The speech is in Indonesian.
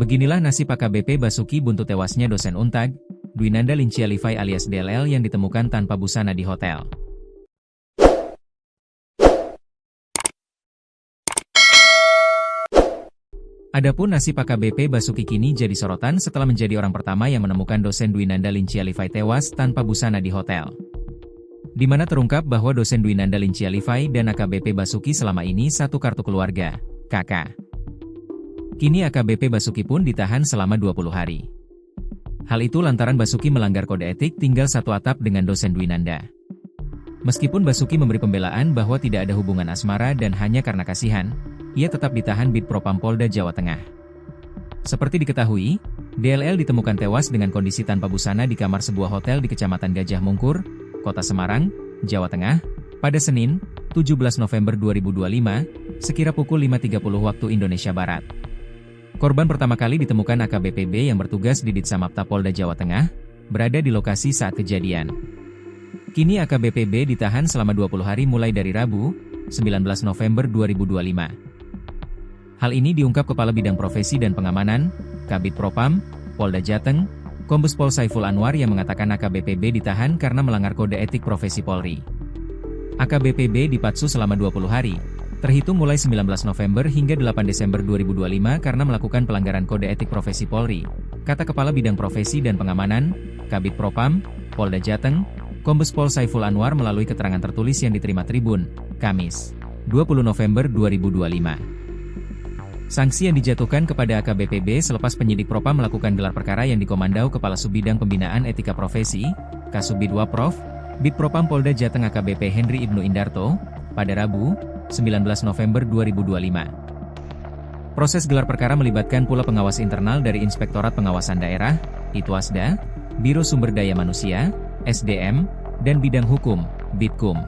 Beginilah nasib AKBP Basuki buntut tewasnya dosen Untag, Dwinanda Lincia Livai alias DLL yang ditemukan tanpa busana di hotel. Adapun nasib AKBP Basuki kini jadi sorotan setelah menjadi orang pertama yang menemukan dosen Dwinanda Lincia Livai tewas tanpa busana di hotel. Di mana terungkap bahwa dosen Dwinanda Lincia Livai dan AKBP Basuki selama ini satu kartu keluarga, kakak. Kini AKBP Basuki pun ditahan selama 20 hari. Hal itu lantaran Basuki melanggar kode etik tinggal satu atap dengan dosen Dwinanda. Meskipun Basuki memberi pembelaan bahwa tidak ada hubungan asmara dan hanya karena kasihan, ia tetap ditahan Bid Propam Polda Jawa Tengah. Seperti diketahui, DLL ditemukan tewas dengan kondisi tanpa busana di kamar sebuah hotel di Kecamatan Gajah Mungkur, Kota Semarang, Jawa Tengah, pada Senin, 17 November 2025, sekira pukul 5.30 waktu Indonesia Barat. Korban pertama kali ditemukan AKBP B yang bertugas di Ditsamapta Polda Jawa Tengah, berada di lokasi saat kejadian. Kini AKBP B ditahan selama 20 hari mulai dari Rabu, 19 November 2025. Hal ini diungkap Kepala Bidang Profesi dan Pengamanan, Kabid Propam, Polda Jateng, Kombes Pol Saiful Anwar yang mengatakan AKBP B ditahan karena melanggar kode etik profesi Polri. AKBP B dipatsu selama 20 hari. Terhitung mulai 19 November hingga 8 Desember 2025 karena melakukan pelanggaran kode etik profesi Polri, kata Kepala Bidang Profesi dan Pengamanan, Kabid Propam, Polda Jateng, Kombes Pol Saiful Anwar melalui keterangan tertulis yang diterima Tribun, Kamis, 20 November 2025. Sanksi yang dijatuhkan kepada AKBP B selepas penyidik Propam melakukan gelar perkara yang dikomandau Kepala Subbidang Pembinaan Etika Profesi, Kasubdit Waprov, Bid Propam Polda Jateng AKBP Henry Ibnu Indarto, pada Rabu, 19 November 2025. Proses gelar perkara melibatkan pula pengawas internal dari Inspektorat Pengawasan Daerah, Itwasda, Biro Sumber Daya Manusia, SDM, dan Bidang Hukum, Bitkum.